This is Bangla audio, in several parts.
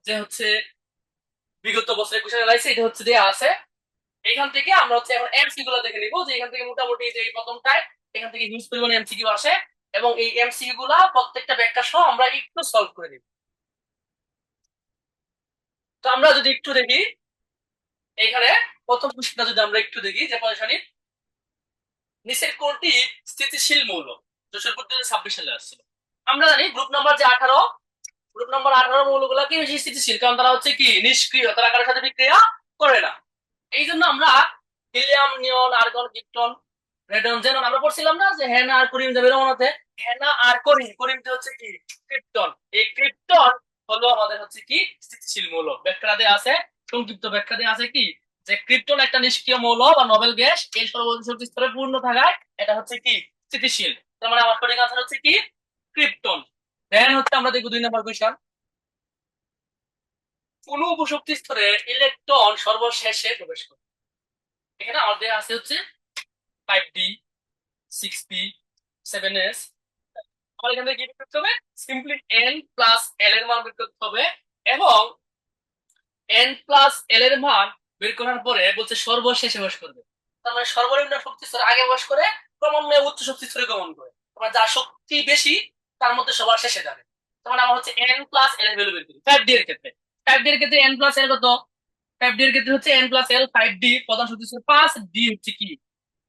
যে হচ্ছে বিগত বছরের কোশ্চেন এনালাইসিস এটা হচ্ছে দেয়া আছে। এখান থেকে আমরা হচ্ছে এখন এমসিকিউ গুলো দেখে নিব যে এখান থেকে মোটামুটি যে এই প্রথমটায় এখান থেকে হিউজ পরিমাণে এমসিকিউ আসে এবং এই এমসিকিউ গুলা প্রত্যেকটা ব্যাখ্যা সহ আমরা একটু সলভ করে নিব। তো আমরা যদি একটু দেখি এখানে প্রথম প্রশ্নটা যদি আমরা একটু দেখি যে পয়সানি নিচের কোনটি স্থিতিশীল মৌল, যশোরপুর 2026 সালে আসছিল। আমরা জানি গ্রুপ নাম্বার যে 18, গ্রুপ নাম্বার 18 মৌলগুলা কি বেশি স্থিতিশীল, কারণ তারা হচ্ছে কি নিষ্ক্রিয়, তারা কারোর সাথে বিক্রিয়া করে না। এই জন্য আমরা হিলিয়াম, নিয়ন, আর্গন, ক্রিপ্টন, রেডন, জেনন আমরা পড়ছিলাম না যে হেনা আর করিম যাবে রমনাতে। হেনা আর করিম, করিমটা হচ্ছে কি ক্রিপ্টন। এই ক্রিপ্টন হলো আমাদের হচ্ছে কি স্থিতিশীল মৌল। ব্যাখ্যা দেয়া আছে, সংক্ষিপ্ত ব্যাখ্যা দেয়া আছে কি যে ক্রিপ্টন একটা নিষ্ক্রিয় মৌল বা নোবেল গ্যাস, এই সর্বোচ্চ শক্তি স্তরে পূর্ণ থাকায় এটা হচ্ছে কি স্থিতিশীল। তার মানে আমার সঠিক আনসার হচ্ছে কি ক্রিপ্টন। দেন হচ্ছে আমরা দেখবো 2 নম্বর কোয়েশ্চন। কোন উপশক্তি স্তরে ইলেকট্রন সর্বশেষে প্রবেশ করে? এখানে আমাদের আছে হচ্ছে 5d, 6p, 7s। আমার এখান থেকে কি বের করতে হবে? সিম্পলি n প্লাস l এর মান বের করতে হবে এবং n প্লাস l এর মান বের করার পরে বলছে সর্বশেষে প্রবেশ করবে। তার মানে সর্বনিম্ন শক্তি স্তরে আগে প্রবেশ করে, ক্রমান্বয়ে উচ্চ শক্তি স্তরে গমন করে। তোমার যার শক্তি বেশি তার মধ্যে সবার শেষে যাবে। তার মানে আমার হচ্ছে n প্লাস l এর ভ্যালু বের করি 5d এর ক্ষেত্রে। 5d এর ক্ষেত্রে n প্লাস l কত? 5d এর ক্ষেত্রে হচ্ছে n প্লাস l 5d, প্রধান শক্তি স্তর 5, d হচ্ছে কি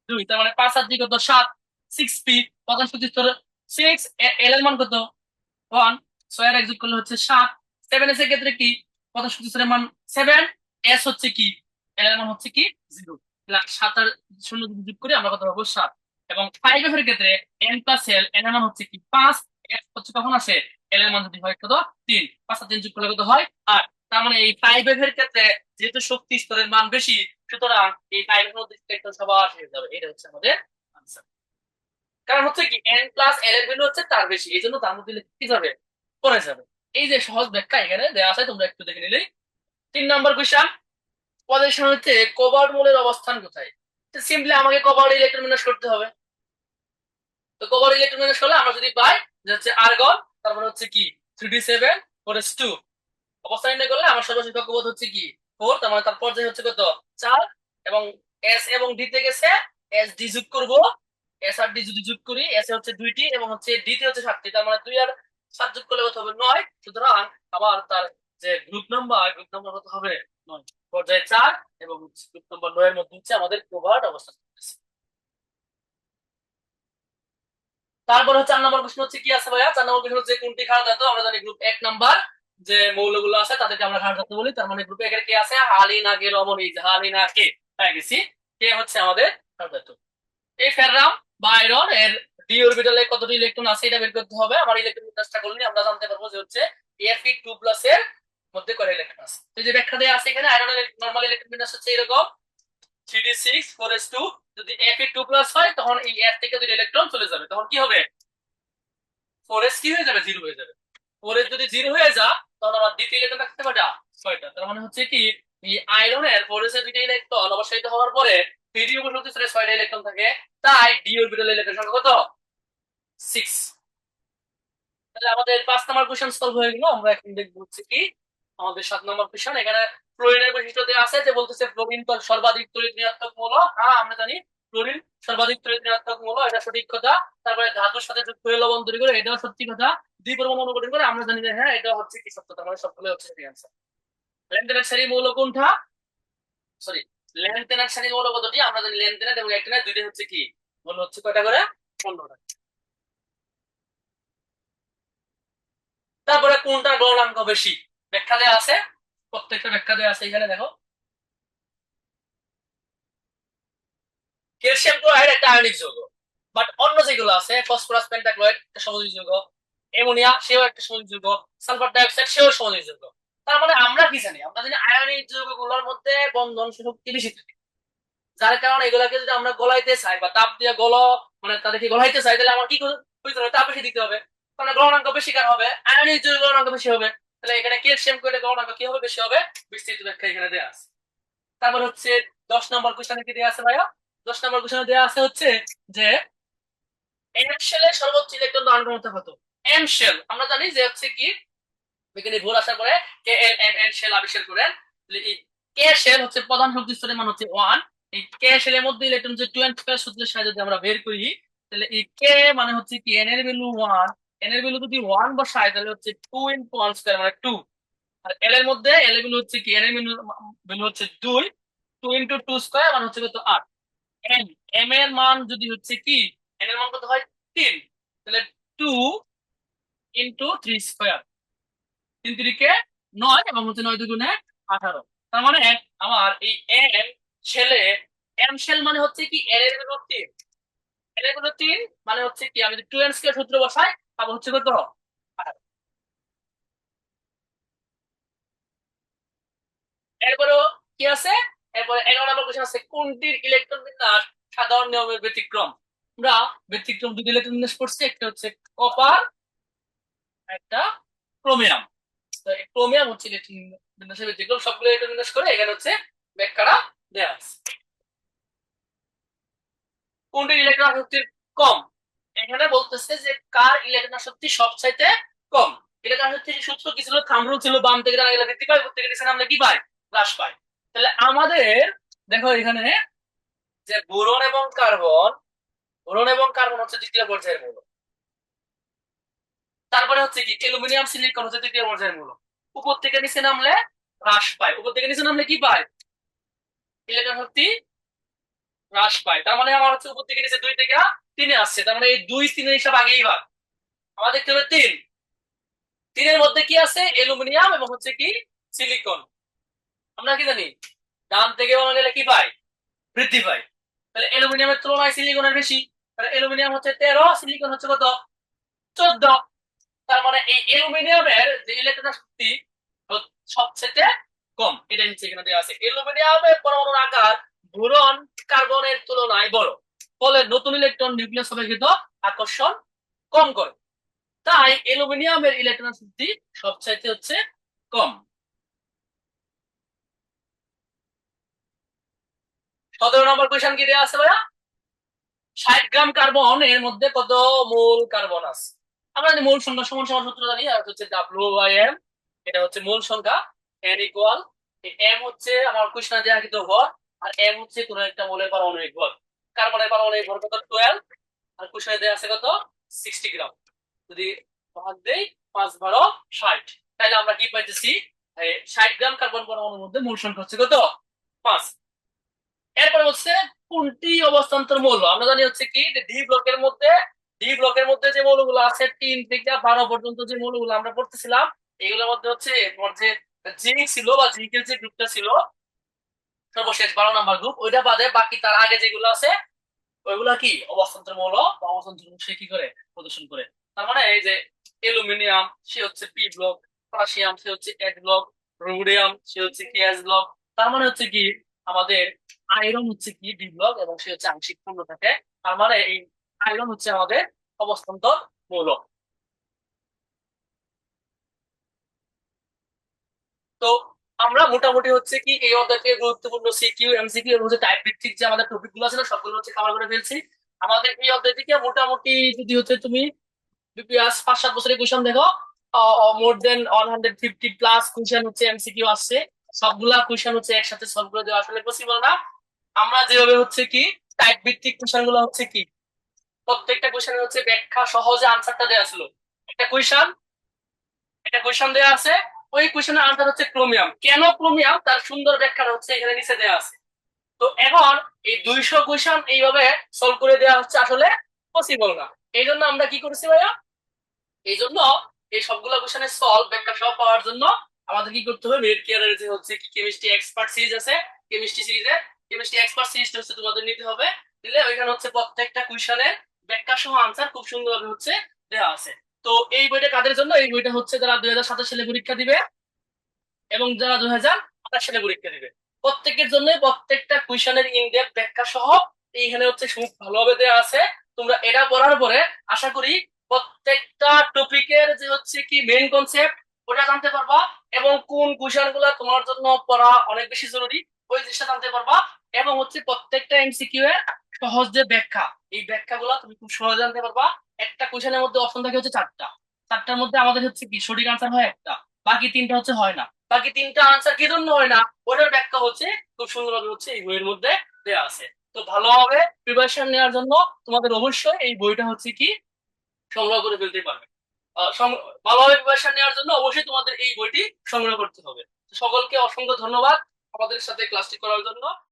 2, তার মানে 5 আর 2 কত 7। 6p, প্রধান শক্তি স্তর 6, l এর মান কত 1, 6 আর 1 যোগ করলে হচ্ছে 7। 7s এর ক্ষেত্রে কি প্রধান শক্তি স্তরের মান 7, s হচ্ছে কি l এর মান হচ্ছে কি 0। 7 আর 0 যদি যোগ করি আমরা কত পাবো 7। এবং 5f এর ক্ষেত্রে n প্লাস l, n এর মান হচ্ছে কি 5, s হচ্ছে কখন আসে l এর মান যদি হয় কত 3, 5 আর 3 যোগ করলে কত হয় 8। তার মানে এই 5f এর ক্ষেত্রে যেহেতু শক্তি স্তরের মান বেশি, সুতরাং এই 5 এর মধ্যে ইলেকট্রন সবার শেষে যাবে। এটা হচ্ছে আমাদের আনসার। কারণ হচ্ছে কি n প্লাস l এর ভ্যালু হচ্ছে তার বেশি, এই জন্য তার মধ্যে কি যাবে পড়ে যাবে। এই যে সহজ ব্যাখ্যা এখানে দেওয়া আছে, তোমরা একটু দেখে নিলেই। 3 নম্বর কোয়েশ্চন, পজিশন হচ্ছে কোবাল্ট মূলের অবস্থান কোথায়? সিম্পলি আমাকে কোবাল্ট ইলেকট্রন বিন্যাস করতে হবে। তো কোবাল্ট ইলেকট্রন বিন্যাস করলে আমরা যদি পাই যে হচ্ছে আর্গন, তারপর হচ্ছে কি 3d7 4s2। অবস্থান নির্ণয় করলে আমার সর্বশেষ কক্ষপথ হচ্ছে কি 4, তার মানে তার পর্যায় হচ্ছে কত 4। এবং এস এবং ডি তে গেছে, এস ডি যোগ করবো, এস আর ডি যদি যোগ করি, এস এ হচ্ছে 2টি এবং হচ্ছে ডি তে হচ্ছে 7টি, তার মানে 2 আর 7 যোগ করলে কত হবে 9। সুতরাং আবার তার যে গ্রুপ নাম্বার কত হবে 9, পর্যায়ে 4 এবং গ্রুপ নাম্বার 9 এর মধ্যে হচ্ছে আমাদের কোভার্ট অবস্থান করতেছে। তারপর হচ্ছে 4 নম্বর প্রশ্ন হচ্ছে কি আছে ভাইয়া? 4 নম্বর প্রশ্ন হচ্ছে কোনটি ক্ষার ধাতু? আমরা জানি গ্রুপ 1 নাম্বার যে মৌলগুলো আছে তাদেরকে আমরা ক্ষার ধাতু বলি। তার মানে গ্রুপ 1 এর কে আছে? হালিনা, কে, রমণী, হালিনা, কে পেয়ে গেছি। কে হচ্ছে আমাদের ক্ষার ধাতু। এই ফেররাম বা আয়রন এর ডি অরবিটালে কতটি ইলেকট্রন আছে এটা বের করতে হবে। আমার ইলেকট্রন বিন্যাসটা করলে আমরা জানতে পারবো যে হচ্ছে Fe2+ এর মধ্যে কয়টা ইলেকট্রন আছে। তো এই যে ব্যাখ্যা দেওয়া আছে এখানে, আয়রনের নরমাল ইলেকট্রন বিন্যাস হচ্ছে এরকম 3d6 4s2। যদি Fe2+ হয় তখন এই এর থেকে দুটো ইলেকট্রন চলে যাবে, তখন কি হবে 4s কি হয়ে যাবে 0 হয়ে যাবে। 4s যদি 0 হয়ে যা তখন আমার দ্বিতীয় ইলেকট্রন থাকতে কয়টা 6টা। তার মানে হচ্ছে কি এই আয়রনের 4s এর দুইটা ইলেকট্রন অবশ্যই হওয়ার পরে থ্রি উপশক্তি স্তরে 6টা ইলেকট্রন থাকে, তাই ডি অরবিটাল ইলেকট্রন সংখ্যা কত 6। তাহলে আমাদের 5 নম্বর কোশ্চেন সলভ হয়ে গেল। আমরা এখন দেখবো হচ্ছে কি আমাদের 7 নম্বর কোশ্চেন। এখানে ফ্লোরিনের বৈশিষ্ট্য দেওয়া আছে যে বলতেছে ফ্লোরিন তো সর্বাধিক তড়িৎ ঋণাত্মক মৌল। হ্যাঁ আমরা জানি ফ্লোরিন সর্বাধিক তড়িৎ ঋণাত্মক মৌল, এটা সঠিক কথা। তারপরে ধাতুর সাথে যুক্ত হয়ে লবণ তৈরি করে, এটাও সত্যি কথা। দ্বিপরমাণু অনু গঠন করে, আমরা জানি যে হ্যাঁ এটা হচ্ছে কি সত্য। তার মানে সবগুলো হচ্ছে সঠিক অ্যান্সার। ল্যান্থেনার সারি মৌল কোনটা? সরি, ল্যান্থেনার সারি মৌল কতটি? আমরা জানি ল্যান্থেনার এবং অ্যাক্টিনাইড দুইটা হচ্ছে কি মৌল হচ্ছে কয়টা করে 15টা। তারপরে কোনটা গলনাঙ্ক বেশি ব্যাখ্যা দেওয়া আছে, প্রত্যেকটা ব্যাখ্যা দেওয়া আছে এখানে দেখো। ক্যালসিয়াম ক্লোরাইড একটা আয়নিক যৌগ, বাট অন্য যেগুলো আছে ফসফরাস পেন্টাক্লোরাইড একটা সমযোজী যৌগ, অ্যামোনিয়া সেও একটা সমযোজী যৌগ, সালফার ডাইঅক্সাইড সেও সমযোজী যৌগ। তার মানে আমরা কি জানি? আমরা জানি আয়নিক যৌগগুলোর মধ্যে বন্ধন শক্তি বেশি থাকে, যার কারণে এগুলাকে যদি আমরা গলাইতে চাই বা তাপ দিয়ে মানে তাদেরকে গলাইতে চাই, তাহলে আমার কি করতে হবে? তাপ বেশি দিতে হবে। তাহলে গলনাঙ্ক বেশি কার হবে? আয়নিক যৌগ গলনাঙ্ক বেশি হবে। তাহলে এখানে ক্যালসিয়াম ক্লোরাইড গলনাঙ্ক কি হবে? বেশি হবে। বিস্তৃত ব্যাখ্যা এখানে দেওয়া আছে। তারপর হচ্ছে 10 নম্বর কোশ্চেনে কি দেওয়া আছে ভাইয়া? 10 নম্বর কোশ্চেনে দেওয়া আছে হচ্ছে যে এন শেলের সর্বোচ্চ ইলেকট্রন ধারণ ক্ষমতা কত? এন শেল আমরা জানি যে হচ্ছে কি বিজ্ঞানী ভোর আসার পরে কে এল এম এন শেল আবিষ্কার করেন। কে শেল হচ্ছে প্রধান শক্তি স্তরের মান হচ্ছে 1। এই কে শেলের মধ্যে ইলেকট্রন যে 2n স্কয়ার সূত্রের সাহায্যে যদি আমরা বের করি, তাহলে এই কে মানে হচ্ছে কি এন এর ভ্যালু 1, এন এর ভ্যালু যদি 1 বসাই তাহলে হচ্ছে 2 ইনটু 1 স্কয়ার মানে 2। আর এল এর মধ্যে এল এর ভ্যালু হচ্ছে কি এন এর ভ্যালু হচ্ছে 2, 2 ইনটু 2 স্কয়ার মানে হচ্ছে কত 8। এম এম এর মান যদি হচ্ছে কি এন এর মান কত হয় 3, তাহলে 2 ইনটু 3 স্কয়ার, 3 3 9 এবং হচ্ছে 9 2 18। তার মানে আমার এই এম শেলে, এম শেল মানে হচ্ছে কি এর এর ভ্যালু 3, এর এর ভ্যালু 3 মানে হচ্ছে কি আমি যদি 2n স্কয়ার সূত্র বসাই তাহলে হচ্ছে কত 18। এরপরও কি আছে, এরপরে 11 নম্বর কোশ্চেন আছে কোনটির ইলেকট্রন বিন্যাস সাধারণ নিয়মের ব্যতিক্রম। আমরা ব্যতিক্রম দুটি ইলেকট্রন বিন্যাস করছি, একটা হচ্ছে কপার, একটা ক্রোমিয়াম। তো এই ক্রোমিয়াম হচ্ছে ইলেকট্রন বিন্যাসের ব্যতিক্রম, সবগুলো ইলেকট্রন বিন্যাস করে এখানে হচ্ছে ব্যাখ্যাটা দেওয়া আছে। কোনটির ইলেকট্রন শক্তি কম, এখানে বলতেছে যে কার ইলেকট্রন শক্তি সবচাইতে কম। ইলেকট্রন শক্তির সূত্র কি ছিল, থাম্ব রুল ছিল, বাম থেকে ডানে গেলে বৃদ্ধি পায়, উপর থেকে নিচে নামলে কি পায় হ্রাস পায়। তাহলে আমাদের দেখো এখানে যে বোরন এবং কার্বন, বোরন এবং কার্বন হচ্ছে দ্বিতীয় পর্যায়ের মৌল, তারপরে হচ্ছে কি অ্যালুমিনিয়াম সিলিকন হচ্ছে তৃতীয় পর্যায়ের মৌল। উপর থেকে নিচে নামলে হ্রাস পায়, উপর থেকে নিচে নামলে কি পায় ইলেকট্রন শক্তি হ্রাস পায়। তার মানে আমার হচ্ছে উপর থেকে নিচে 2 থেকে 3 আসছে, তার মানে এই 2 3 হিসাব আগেই ভাগ। আমার দেখতে হবে 3, 3 এর মধ্যে কি আছে অ্যালুমিনিয়াম এবং হচ্ছে কি সিলিকন। আমরা কি জানি ডান থেকে বামে গেলে কি পাই বৃদ্ধি পায়, তাহলে অ্যালুমিনিয়ামের তুলনায় সিলিকনের বেশি, তাহলে অ্যালুমিনিয়াম হচ্ছে 13, সিলিকন হচ্ছে কত 14। তার মানে এই অ্যালুমিনিয়ামের যে ইলেকট্রন শক্তি সবচেয়ে কম, এটা হচ্ছে এখানে দেওয়া আছে। অ্যালুমিনিয়ামের পরমাণুর আকার বোরন কার্বনের তুলনায় বড়, ফলে নতুন ইলেকট্রন নিউক্লিয়াস অপেক্ষিত আকর্ষণ কম করে, তাই অ্যালুমিনিয়ামের ইলেকট্রন শক্তি সবচাইতে হচ্ছে কম। 17 নম্বর কোয়েশ্চন কি দেওয়া আছে ভাইয়া, 60 গ্রাম কার্বন এর মধ্যে কত মোল কার্বন আছে। আমরা যদি মূল সংখ্যা সমান সমান সূত্র জানি, আর হচ্ছে W/M, এটা হচ্ছে মূল সংখ্যা, n ইকুয়াল m হচ্ছে আমার কোশ্চেনে দেওয়া কিন্তু ভর, আর m হচ্ছে কোন একটা মৌলের পারমাণবিক ভর। কার্বনের পারমাণবিক ভর কত 12, আর কোশ্চেনে দেওয়া আছে কত 60 গ্রাম। যদি ভাগ দেই 5 12 60, তাহলে আমরা কি পাইতেছি 60 গ্রাম কার্বন পরমাণুর মধ্যে মূল সংখ্যা হচ্ছে কত 5। এরপরে হচ্ছে কোনটি অবস্থান্তর মৌল, আমরা জানি হচ্ছে কি ডি ব্লকের মধ্যে, ডি ব্লকের মধ্যে যে মৌলগুলো আছে 3 থেকে 12 পর্যন্ত যে মৌলগুলো আমরা পড়তেছিলাম, এগুলোর মধ্যে হচ্ছে এরপর যে জিঙ্ক ছিল বা জিঙ্কের যে গ্রুপটা ছিল সর্বশেষ 12 নম্বর গ্রুপ, ওইটা বাদে বাকি তার আগে যেগুলো আছে ওইগুলা কি অবস্থান্তর মৌল বা অবস্থান্তর মৌল সে কি করে প্রদর্শন করে। তার মানে এই যে অ্যালুমিনিয়াম সে হচ্ছে পি ব্লক, পটাশিয়াম সে হচ্ছে এইচ ব্লক, রোডিয়াম সে হচ্ছে কি এস ব্লক। তার মানে হচ্ছে কি আমাদের আয়রন হচ্ছে কি ডি ব্লক এবং সে হচ্ছে আংশিক পূর্ণ থাকে। তার মানে এই আয়রন হচ্ছে আমাদের অবস্থান্তর মৌল। তো আমরা মোটামুটি হচ্ছে কি এই অধ্যায় থেকে গুরুত্বপূর্ণ সিকিউ এমসিকিউ এবং হচ্ছে টাইপ ভিত্তিক যে আমাদের টপিক গুলো আছে না সবগুলো হচ্ছে কভার করে ফেলছি। আমাদের এই অধ্যায় থেকে মোটামুটি যদি হচ্ছে তুমি বিপিএস 5 7 বছরের কোয়েশন দেখো, মোর দেন 150 প্লাস কোয়েশন হচ্ছে এমসিকিউ আসছে। সবগুলা কোয়েশন হচ্ছে একসাথে সলভ করে দেওয়া আসলে পসিবল না। আমরা যেভাবে হচ্ছে কি টাইপ ভিত্তিক কোয়েশন গুলো হচ্ছে কি প্রত্যেকটা কোয়েশনের হচ্ছে ব্যাখ্যা সহজে আনসারটা দেওয়া ছিল। একটা কোয়েশন, একটা কোয়েশন দেওয়া আছে, ওই কোয়েশনের আনসার হচ্ছে ক্রোমিয়াম, কেন ক্রোমিয়াম তার সুন্দর ব্যাখ্যা হচ্ছে এখানে নিচে দেওয়া আছে। তো এখন এই 200 কোয়েশন এইভাবে সলভ করে দেওয়া হচ্ছে আসলে পসিবল না। এই জন্য আমরা কি করেছি ভাইয়া, এই জন্য এই সবগুলো কোশ্চেনের সলভ ব্যাখ্যা সহ পাওয়ার জন্য আমাদের কি করতে হবে, মেড কেয়ারের যে হচ্ছে কি কেমিস্ট্রি এক্সপার্ট সিরিজ আছে, কেমিস্ট্রি এক্সপার্ট সিরিজটা হচ্ছে তোমাদের নিতে হবে। দিলে ওইখানে হচ্ছে প্রত্যেকটা কোশ্চেনের ব্যাখ্যা সহ আনসার খুব সুন্দরভাবে হচ্ছে দেওয়া আছে। তো এই বইটা কাদের জন্য, এই বইটা হচ্ছে যারা 2027 সালে পরীক্ষা দিবে এবং যারা 2028 সালে পরীক্ষা দিবে প্রত্যেকের জন্য প্রত্যেকটা কোশ্চেনের ইনডেপথ ব্যাখ্যা সহ এইখানে হচ্ছে খুব ভালোভাবে দেওয়া আছে। তোমরা এটা পড়ার পরে আশা করি প্রত্যেকটা টপিকের যে হচ্ছে কি মেইন কনসেপ্ট ওটা জানতে পারবা, এবং কোন কোশ্চেন গুলা তোমার জন্য পড়া অনেক বেশি জরুরি ওই জিনিসটা জানতে পারবা, এবং হচ্ছে প্রত্যেকটা এমসিকিউ এর সহজ যে ব্যাখ্যা, এই ব্যাখ্যাগুলো তুমি খুব সহজে জানতে পারবা। একটা কোশ্চেনের মধ্যে অপশন থাকে হচ্ছে 4টা, 4টার মধ্যে আমাদের হচ্ছে কি সঠিক আনসার হয় একটা। বাকি তিনটা হচ্ছে হয় না। বাকি তিনটা আনসার কি জন্য হয় না, ওটার ব্যাখ্যা হচ্ছে খুব সুন্দরভাবে হচ্ছে এই বইয়ের মধ্যে দেওয়া আছে। তো ভালোভাবে প্রিপারেশন নেওয়ার জন্য তোমাদের অবশ্যই এই বইটা হচ্ছে কি সংগ্রহ করে ফেলতে পারবে। ভালোভাবে প্রিপারেশন নেওয়ার জন্য অবশ্যই তোমাদের এই বইটি সংগ্রহ করতে হবে। তো সকলকে অসংখ্য ধন্যবাদ আমাদের সাথে ক্লাসটি করার জন্য।